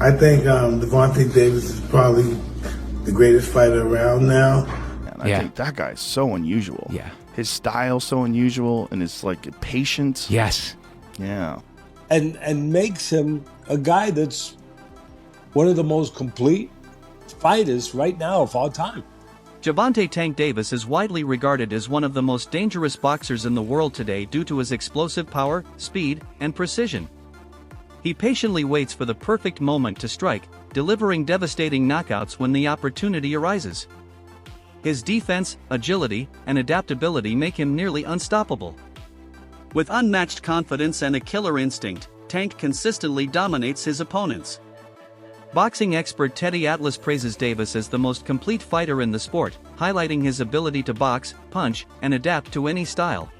I think Gervonta Davis is probably the greatest fighter around now. And I think that guy's so unusual. Yeah. His style's so unusual, and his like patience. Yes. Yeah. And makes him a guy that's one of the most complete fighters right now of all time. Gervonta "Tank" Davis is widely regarded as one of the most dangerous boxers in the world today due to his explosive power, speed, and precision. He patiently waits for the perfect moment to strike, delivering devastating knockouts when the opportunity arises. His defense, agility, and adaptability make him nearly unstoppable. With unmatched confidence and a killer instinct, Tank consistently dominates his opponents. Boxing expert Teddy Atlas praises Davis as the most complete fighter in the sport, highlighting his ability to box, punch, and adapt to any style.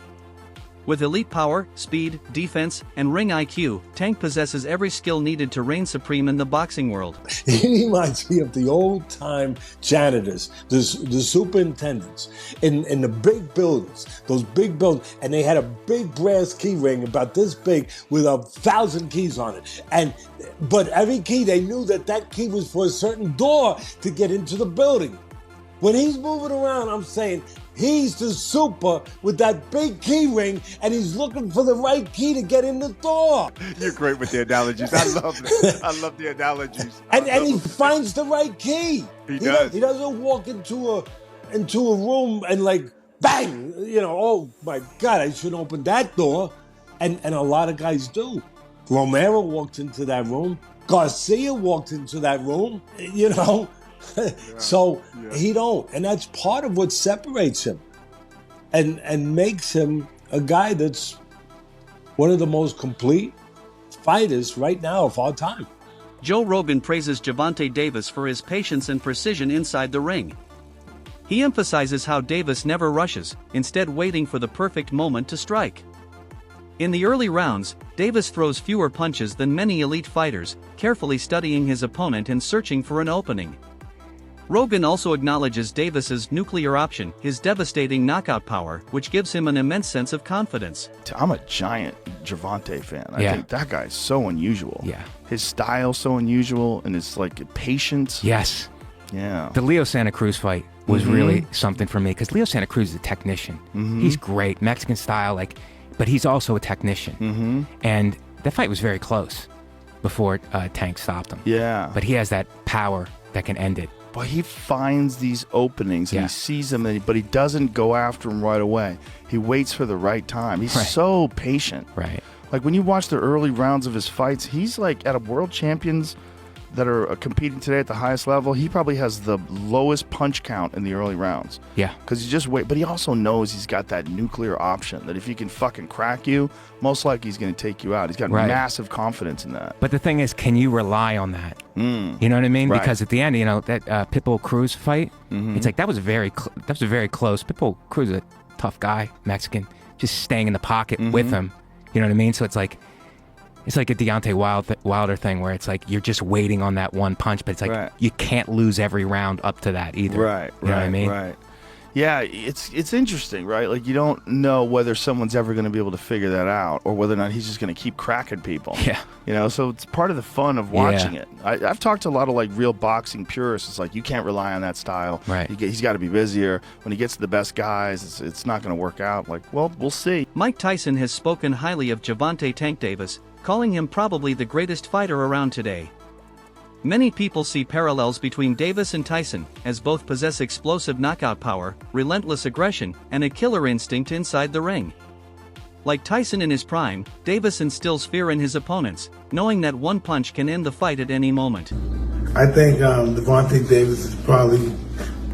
With elite power, speed, defense, and ring IQ, Tank possesses every skill needed to reign supreme in the boxing world. He reminds me of the old-time janitors, the superintendents in the big buildings, those big buildings, and they had a big brass key ring about this big with 1,000 keys on it. But every key, they knew that key was for a certain door to get into the building. When he's moving around, I'm saying, he's the super with that big key ring, and he's looking for the right key to get in the door. You're great with the analogies. I love it. I love the analogies. And he finds the right key. He does. He doesn't walk into a room and like, bang, oh my God, I should open that door. And a lot of guys do. Romero walked into that room. Garcia walked into that room, So he don't, and that's part of what separates him and makes him a guy that's one of the most complete fighters right now of all time. Joe Rogan praises Gervonta Davis for his patience and precision inside the ring. He emphasizes how Davis never rushes, instead waiting for the perfect moment to strike. In the early rounds, Davis throws fewer punches than many elite fighters, carefully studying his opponent and searching for an opening. Rogan also acknowledges Davis's nuclear option, his devastating knockout power, which gives him an immense sense of confidence. I'm a giant Gervonta fan. I think that guy's so unusual. Yeah. His style's so unusual, and his like patience. Yes. Yeah. The Leo Santa Cruz fight was really something for me, because Leo Santa Cruz is a technician. He's great, Mexican style, but he's also a technician. And that fight was very close before Tank stopped him. Yeah. But he has that power that can end it. But he finds these openings, and he sees them, but he doesn't go after them right away. He waits for the right time. He's so patient. Right. Like when you watch the early rounds of his fights, he's like at a world champions that are competing today at the highest level. He probably has the lowest punch count in the early rounds. Yeah. Because he just wait, but he also knows he's got that nuclear option that if he can fucking crack you, most likely he's going to take you out. He's got massive confidence in that. But the thing is, can you rely on that? You know what I mean? Right. Because at the end, that Pitbull Cruz fight, it's like that was very close. Pitbull Cruz is a tough guy, Mexican, just staying in the pocket with him. You know what I mean? So it's like a Deontay Wilder thing where it's like you're just waiting on that one punch, but it's like you can't lose every round up to that either. Right. You know what I mean? Right. Yeah, it's interesting, right? Like you don't know whether someone's ever going to be able to figure that out, or whether or not he's just going to keep cracking people. Yeah. So it's part of the fun of watching it. I've talked to a lot of like real boxing purists. It's like you can't rely on that style. Right. He's got to be busier. When he gets to the best guys, it's not going to work out. Like, well, we'll see. Mike Tyson has spoken highly of Gervonta "Tank" Davis, calling him probably the greatest fighter around today. Many people see parallels between Davis and Tyson, as both possess explosive knockout power, relentless aggression, and a killer instinct inside the ring. Like Tyson in his prime, Davis instills fear in his opponents, knowing that one punch can end the fight at any moment. I think Gervonta Davis is probably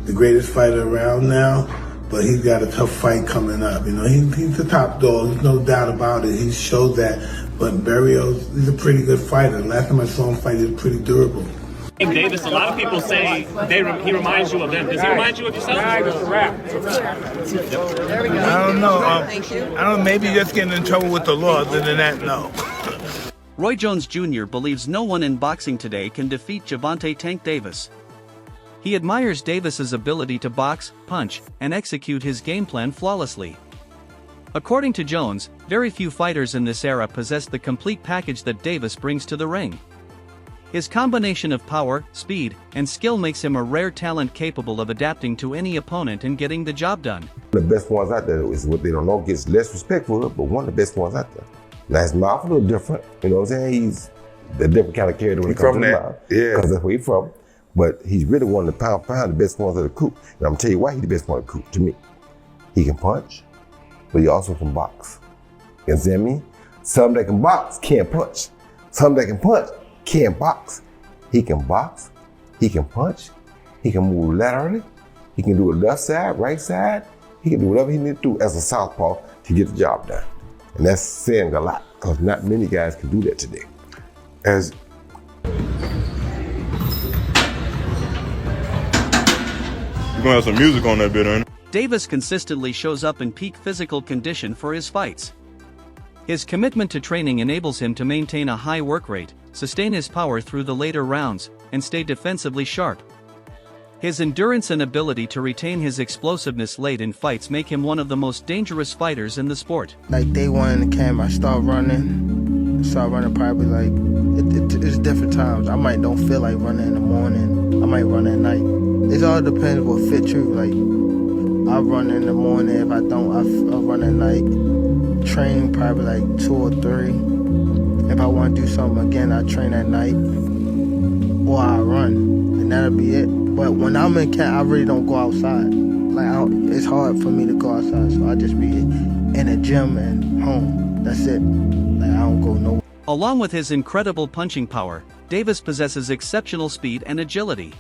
the greatest fighter around now, but he's got a tough fight coming up. He's the top dog, there's no doubt about it. He showed that. But Barrios, he's a pretty good fighter. Last time I saw him fight, he was pretty durable. Davis, a lot of people say he reminds you of them. Does he remind you of yourself? I don't know. I don't know. Maybe just getting in trouble with the law. Other than that, no. Roy Jones Jr. believes no one in boxing today can defeat Gervonta "Tank" Davis. He admires Davis's ability to box, punch, and execute his game plan flawlessly. According to Jones, very few fighters in this era possess the complete package that Davis brings to the ring. His combination of power, speed, and skill makes him a rare talent capable of adapting to any opponent and getting the job done. The best ones out there is what they don't know, gets less respect for it, but one of the best ones out there. Now his mouth a little different, you know what I'm saying? He's a different kind of character when it comes to the mouth. Yeah. Because that's where he's from. But he's really one of the pound the best ones of the coop. And I'm gonna tell you why he's the best one of the coop to me. He can punch, but he also can box. You understand me? Some that can box can't punch. Some that can punch can't box. He can box, he can punch, he can move laterally, he can do it left side, right side, he can do whatever he needs to do as a southpaw to get the job done. And that's saying a lot, because not many guys can do that today. As you're gonna have some music on that bit, ain't it? Davis consistently shows up in peak physical condition for his fights. His commitment to training enables him to maintain a high work rate, sustain his power through the later rounds, and stay defensively sharp. His endurance and ability to retain his explosiveness late in fights make him one of the most dangerous fighters in the sport. Like day one in the camp, I start running probably like, it's different times. I might don't feel like running in the morning, I might run at night. It all depends what fit you. Like, I run in the morning, if I don't, I'll run at night. Train probably like 2 or 3. If I want to do something again, I train at night, or I run, and that'll be it. But when I'm in camp, I really don't go outside. Like, it's hard for me to go outside, so I just be in the gym and home. That's it. Like, I don't go nowhere. Along with his incredible punching power, Davis possesses exceptional speed and agility.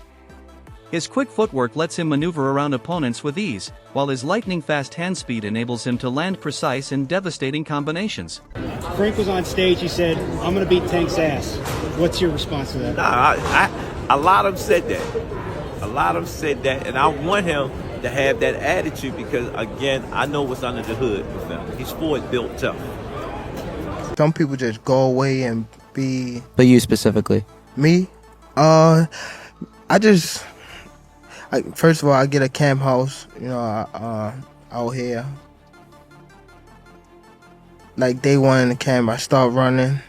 His quick footwork lets him maneuver around opponents with ease, while his lightning-fast hand speed enables him to land precise and devastating combinations. Frank was on stage, he said, "I'm going to beat Tank's ass." What's your response to that? A lot of them said that. A lot of them said that, and I want him to have that attitude because, again, I know what's under the hood with him. He's forward built tough. Some people just go away and be... But you specifically? Me? First of all, I get a camp house, out here. Like day one in the camp, I start running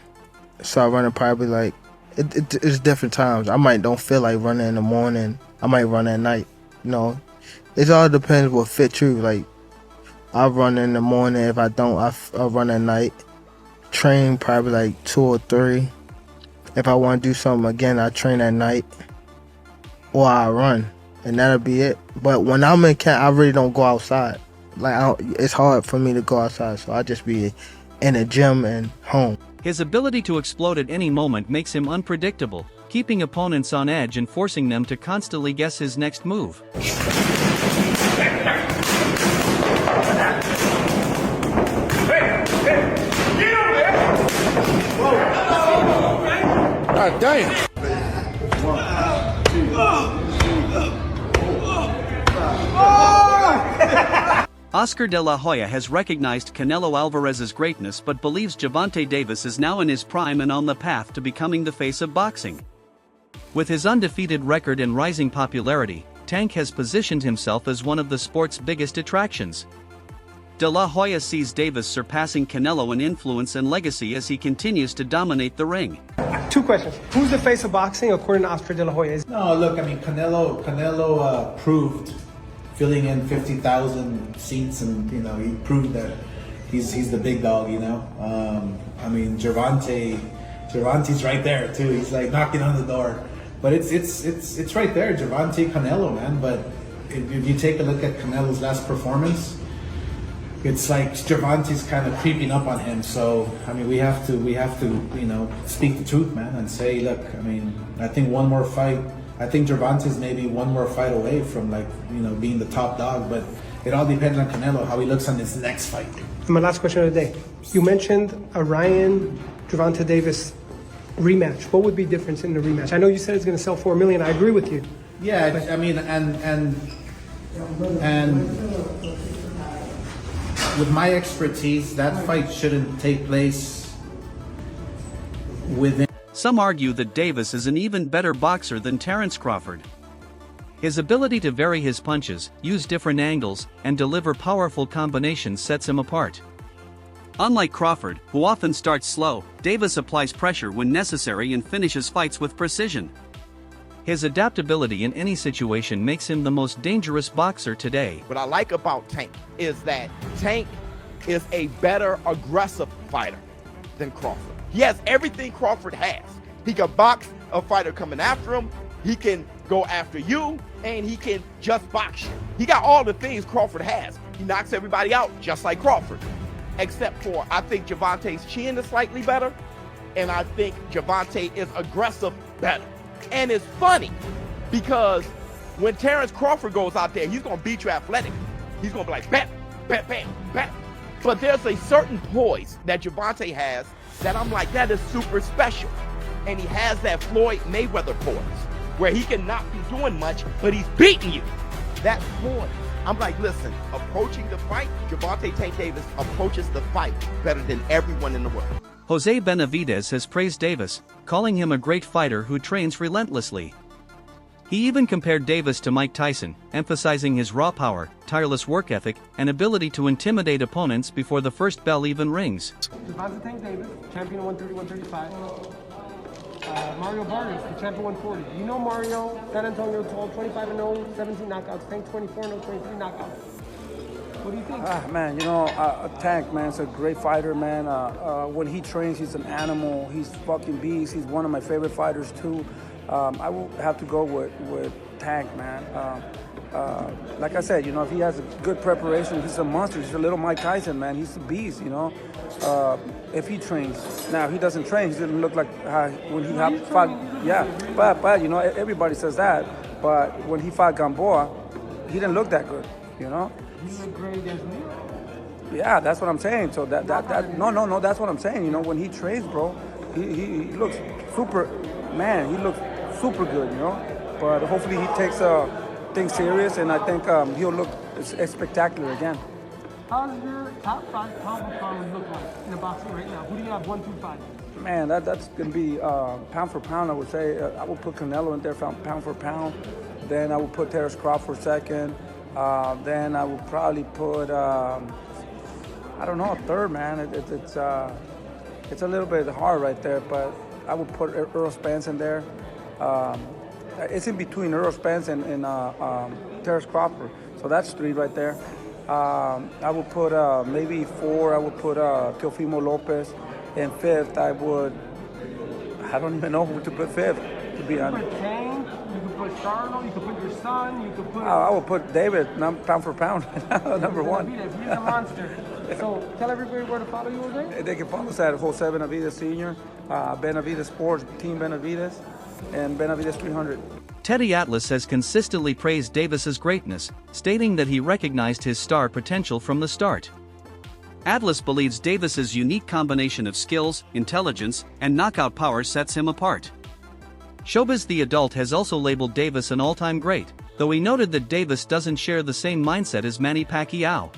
probably like, it's different times. I might don't feel like running in the morning, I might run at night, It all depends what fit you. Like, I run in the morning, if I don't, I'll run at night. Train probably like 2 or 3. If I want to do something again, I train at night, or I run, and that'll be it. But when I'm in camp, I really don't go outside. Like, it's hard for me to go outside, so I just be in the gym and home. His ability to explode at any moment makes him unpredictable, keeping opponents on edge and forcing them to constantly guess his next move. God damn. Oscar de la Hoya has recognized Canelo Alvarez's greatness but believes Gervonta Davis is now in his prime and on the path to becoming the face of boxing. With his undefeated record and rising popularity, Tank has positioned himself as one of the sport's biggest attractions. De La Hoya sees Davis surpassing Canelo in influence and legacy as he continues to dominate the ring. 2 questions. Who's the face of boxing according to Oscar de la Hoya? No, look, I mean, Canelo proved filling in 50,000 seats, and he proved that he's the big dog. I mean, Gervonta's right there too. He's like knocking on the door, but it's right there, Gervonta, Canelo, man. But if you take a look at Canelo's last performance, it's like Gervonta's kind of creeping up on him. So I mean, we have to speak the truth, man, and say, look, I mean, I think one more fight. I think Gervonta's maybe one more fight away from being the top dog, but it all depends on Canelo, how he looks on his next fight. And my last question of the day. You mentioned a Gervonta Davis rematch. What would be different in the rematch? I know you said it's going to sell 4 million. I agree with you. Yeah, I mean, and with my expertise, that fight shouldn't take place within. Some argue that Davis is an even better boxer than Terence Crawford. His ability to vary his punches, use different angles, and deliver powerful combinations sets him apart. Unlike Crawford, who often starts slow, Davis applies pressure when necessary and finishes fights with precision. His adaptability in any situation makes him the most dangerous boxer today. What I like about Tank is that Tank is a better aggressive fighter than Crawford. He has everything Crawford has. He can box a fighter coming after him, he can go after you, and he can just box you. He got all the things Crawford has. He knocks everybody out just like Crawford. Except for, I think Gervonta's chin is slightly better, and I think Gervonta is aggressive better. And it's funny, because when Terrence Crawford goes out there, he's gonna beat you athletic. He's gonna be like, bam, bam, bam, bam. But there's a certain poise that Gervonta has that I'm like, that is super special. And he has that Floyd Mayweather poise, where he can not be doing much, but he's beating you. That poise. I'm like, listen, approaching the fight, Gervonta Tank Davis approaches the fight better than everyone in the world. Jose Benavidez has praised Davis, calling him a great fighter who trains relentlessly. He even compared Davis to Mike Tyson, emphasizing his raw power, tireless work ethic, and ability to intimidate opponents before the first bell even rings. Gervonta Tank Davis, champion 130, 135. Mario Vargas, the champion 140. You know Mario, San Antonio, 25-0, 17 knockouts. Tank 24-0, 23 knockouts. What do you think? Man, you know, Tank, man, is a great fighter, man. When he trains, he's an animal. He's fucking beast. He's one of my favorite fighters, too. I will have to go with Tank, man. Like I said, you know, if he has a good preparation, he's a monster. He's a little Mike Tyson, man. He's a beast, you know. If he trains. Now, if he doesn't train, he doesn't look like when he fought. Yeah, but you know, everybody says that. But when he fought Gamboa, he didn't look that good, you know. He looked great against me. Yeah, that's what I'm saying. So that no, that's what I'm saying. You know, when he trains, bro, he looks super. Man, he looks super good, you know. But hopefully he takes things serious, and I think he'll look spectacular again. How does your top 5 pound for pound look like in the boxing right now? Who do you have 1 through 5? Man, that's gonna be pound for pound. I would say I would put Canelo in there, pound for pound. Then I would put Terrence Crawford second. Then I would probably put I don't know, a third, man. It's a little bit hard right there, but I would put Earl Spence in there. It's in between Earl Spence and Terrence Crawford, so that's 3 right there. I would put maybe 4. I would put Teofimo Lopez, and 5th I don't even know who to put 5th, to be honest. You could put Tank, you could put Charlo, you could put your son, you could put... I would put David, pound for pound, number 1. He's a monster. So tell everybody where to follow you, Jose. They can follow us at Jose Benavidez Sr., Benavidez Sports, Team Benavidez, and Benavidez 300. Teddy Atlas has consistently praised Davis's greatness, stating that he recognized his star potential from the start. Atlas believes Davis's unique combination of skills, intelligence, and knockout power sets him apart. Showbiz the Adult has also labeled Davis an all-time great, though he noted that Davis doesn't share the same mindset as Manny Pacquiao.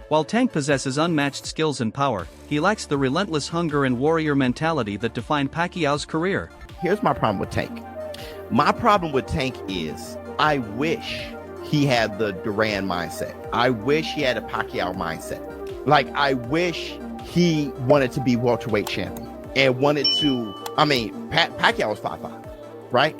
While Tank possesses unmatched skills and power, he lacks the relentless hunger and warrior mentality that defined Pacquiao's career. Here's my problem with Tank. My problem with Tank is I wish he had the Duran mindset. I wish he had a Pacquiao mindset. Like, I wish he wanted to be welterweight champion and wanted to, Pacquiao was 5'5", right?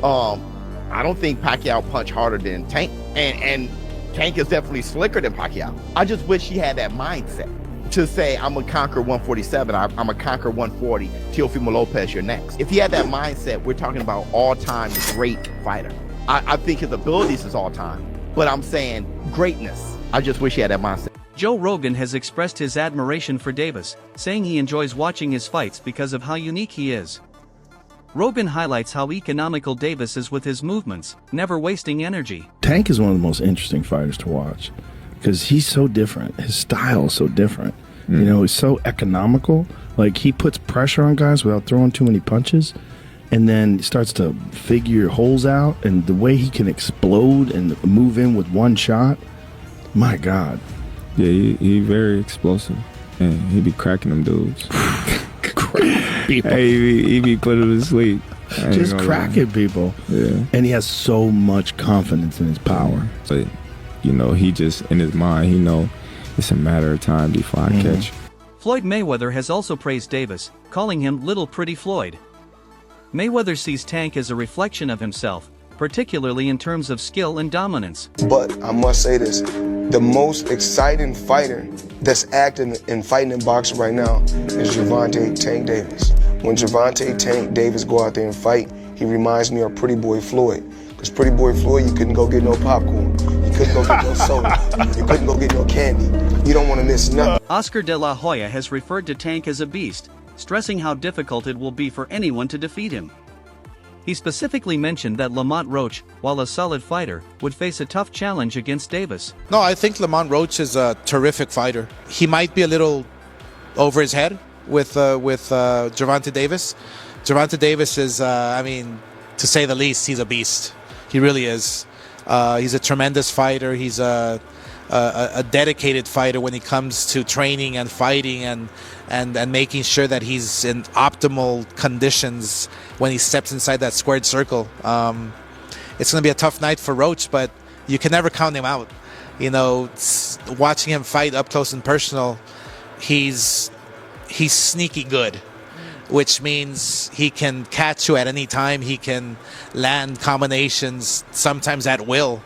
I don't think Pacquiao punched harder than Tank, and Tank is definitely slicker than Pacquiao. I just wish he had that mindset to say, I'm gonna conquer 147, I'm gonna conquer 140, Teofimo Lopez, you're next. If he had that mindset, we're talking about all-time great fighter. I think his abilities is all-time, but I'm saying greatness. I just wish he had that mindset. Joe Rogan has expressed his admiration for Davis, saying he enjoys watching his fights because of how unique he is. Rogan highlights how economical Davis is with his movements, never wasting energy. Tank is one of the most interesting fighters to watch because he's so different. His style is so different. You know, he's so economical. Like, he puts pressure on guys without throwing too many punches, and then starts to figure holes out, and the way he can explode and move in with one shot, my God. Yeah, he very explosive, and he be cracking them dudes. Hey, he be putting them to sleep. Just cracking people. Yeah. And he has so much confidence in his power. So, you know, he just, in his mind, he know it's a matter of time before I catch. Floyd Mayweather has also praised Davis, calling him Little Pretty Floyd. Mayweather sees Tank as a reflection of himself, particularly in terms of skill and dominance. But I must say this, the most exciting fighter that's active and fighting in boxing right now is Gervonta Tank Davis. When Gervonta Tank Davis go out there and fight, he reminds me of Pretty Boy Floyd. Because Pretty Boy Floyd, you couldn't go get no popcorn. You couldn't go get no soda. You couldn't go get no candy. You don't want to miss nothing. Oscar de la Hoya has referred to Tank as a beast, stressing how difficult it will be for anyone to defeat him. He specifically mentioned that Lamont Roach, while a solid fighter, would face a tough challenge against Davis. No, I think Lamont Roach is a terrific fighter. He might be a little over his head with Gervonta Davis. Gervonta Davis is, to say the least, he's a beast. He really is. He's a tremendous fighter. He's a dedicated fighter when it comes to training and fighting and making sure that he's in optimal conditions when he steps inside that squared circle. It's going to be a tough night for Roach, but you can never count him out. You know, watching him fight up close and personal, he's sneaky good, which means he can catch you at any time. He can land combinations, sometimes at will,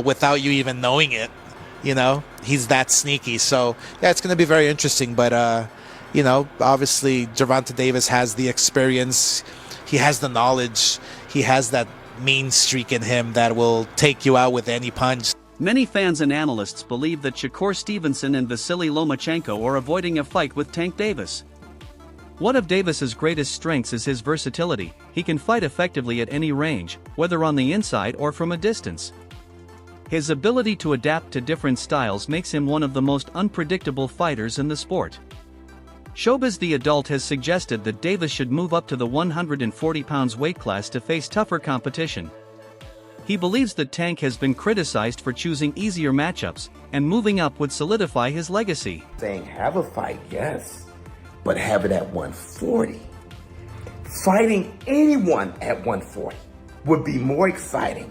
without you even knowing it. You know, he's that sneaky. So, yeah, it's going to be very interesting. But, obviously, Gervonta Davis has the experience. He has the knowledge. He has that mean streak in him that will take you out with any punch. Many fans and analysts believe that Shakur Stevenson and Vasily Lomachenko are avoiding a fight with Tank Davis. One of Davis's greatest strengths is his versatility. He can fight effectively at any range, whether on the inside or from a distance. His ability to adapt to different styles makes him one of the most unpredictable fighters in the sport. Showbiz the Adult has suggested that Davis should move up to the 140 pounds weight class to face tougher competition. He believes that Tank has been criticized for choosing easier matchups, and moving up would solidify his legacy. Saying have a fight, yes, but have it at 140. Fighting anyone at 140 would be more exciting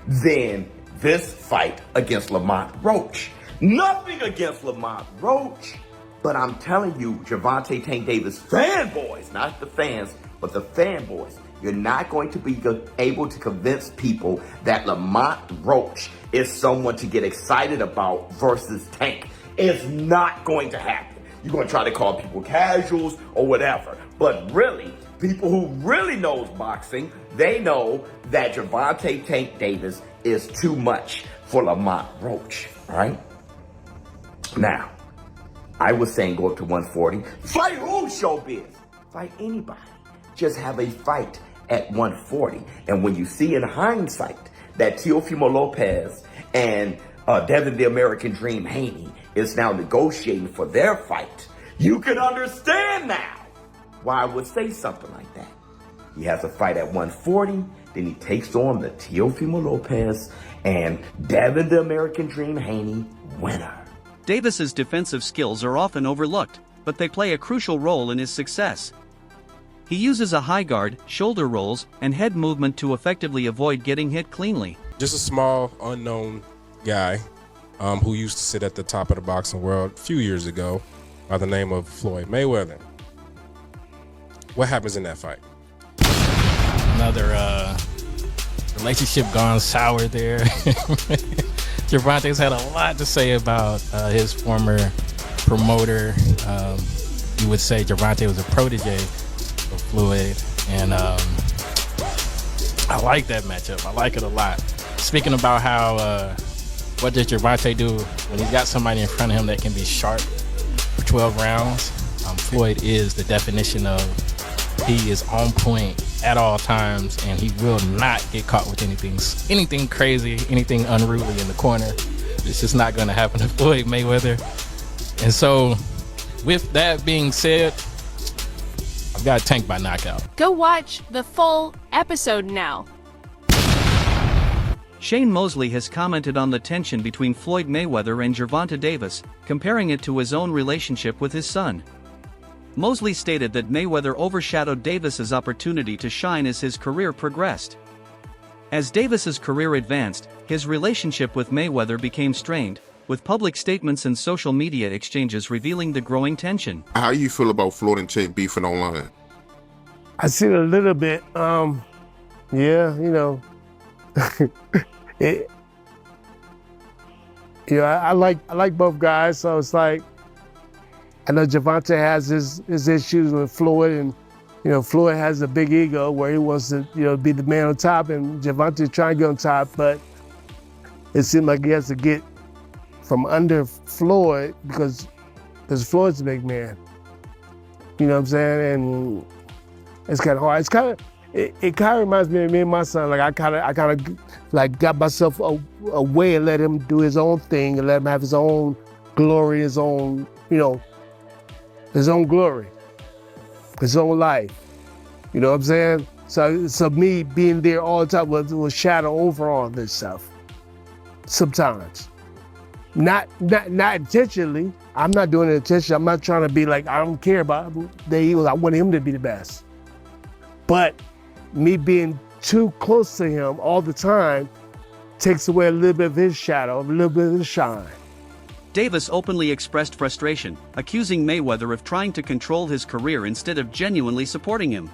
than this fight against Lamont Roach. Nothing against Lamont Roach, but I'm telling you, Gervonta Tank Davis fanboys, not the fans, but the fanboys, you're not going to be able to convince people that Lamont Roach is someone to get excited about versus Tank. It's not going to happen. You're going to try to call people casuals or whatever, but really, people who really knows boxing, they know that Gervonta Tank Davis is too much for Lamont Roach, all right? Now, I was saying go up to 140. Fight who, Showbiz? Fight anybody. Just have a fight at 140. And when you see in hindsight that Teofimo Lopez and Devin the American Dream Haney is now negotiating for their fight, you can understand now why I would say something like that. He has a fight at 140, then he takes on the Teofimo Lopez and Devin the American Dream Haney winner. Davis's defensive skills are often overlooked, but they play a crucial role in his success. He uses a high guard, shoulder rolls, and head movement to effectively avoid getting hit cleanly. Just a small, unknown guy who used to sit at the top of the boxing world a few years ago by the name of Floyd Mayweather. What happens in that fight? Another relationship gone sour there. Gervonta's had a lot to say about his former promoter. You would say Gervonta was a protege of Floyd, and I like that matchup. I like it a lot. Speaking about how, what does Gervonta do when he's got somebody in front of him that can be sharp for 12 rounds? Floyd is the definition of he is on point at all times, and he will not get caught with anything crazy, anything unruly in the corner. It's just not going to happen to Floyd Mayweather. And so, with that being said, I've got Tank by knockout. Go watch the full episode now. Shane Mosley has commented on the tension between Floyd Mayweather and Gervonta Davis, comparing it to his own relationship with his son. Mosley stated that Mayweather overshadowed Davis's opportunity to shine as his career progressed. As Davis's career advanced, his relationship with Mayweather became strained, with public statements and social media exchanges revealing the growing tension. How you feel about Floyd and Tank beefing online? I seen a little bit. Yeah, you know, I like both guys, so it's like I know Gervonta has his issues with Floyd, and you know Floyd has a big ego where he wants to be the man on top, and Gervonta trying to get on top, but it seemed like he has to get from under Floyd because Floyd's a big man. You know what I'm saying? And it's kind of hard. It's kind of it kind of reminds me of me and my son. Like I kind of like got myself away and let him do his own thing and let him have his own glory, his own his own glory, his own life. You know what I'm saying? So me being there all the time will shadow over all this stuff. Sometimes, not intentionally. I'm not doing it intentionally. I'm not trying to be like I don't care about the Eagles. I want him to be the best. But me being too close to him all the time takes away a little bit of his shadow, a little bit of his shine. Davis openly expressed frustration, accusing Mayweather of trying to control his career instead of genuinely supporting him.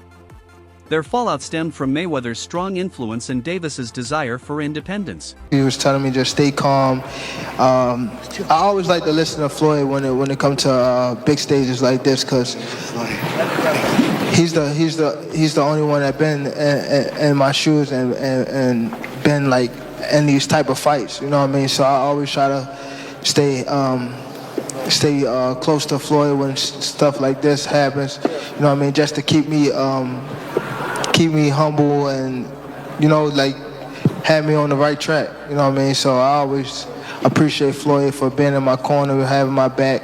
Their fallout stemmed from Mayweather's strong influence and Davis's desire for independence. He was telling me just stay calm. I always like to listen to Floyd when it comes to big stages like this, because he's the only one that been in my shoes and been like in these type of fights. You know what I mean? So I always try to stay close to Floyd when stuff like this happens. You know what I mean? Just to keep me humble and like have me on the right track. You know what I mean? So I always appreciate Floyd for being in my corner, having my back.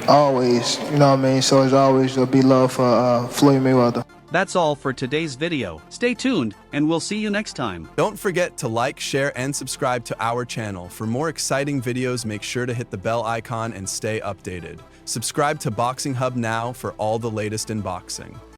Always, you know what I mean? So it's always a big love for Floyd Mayweather. That's all for today's video. Stay tuned, and we'll see you next time. Don't forget to like, share, and subscribe to our channel. For more exciting videos, make sure to hit the bell icon and stay updated. Subscribe to Boxing Hub now for all the latest in boxing.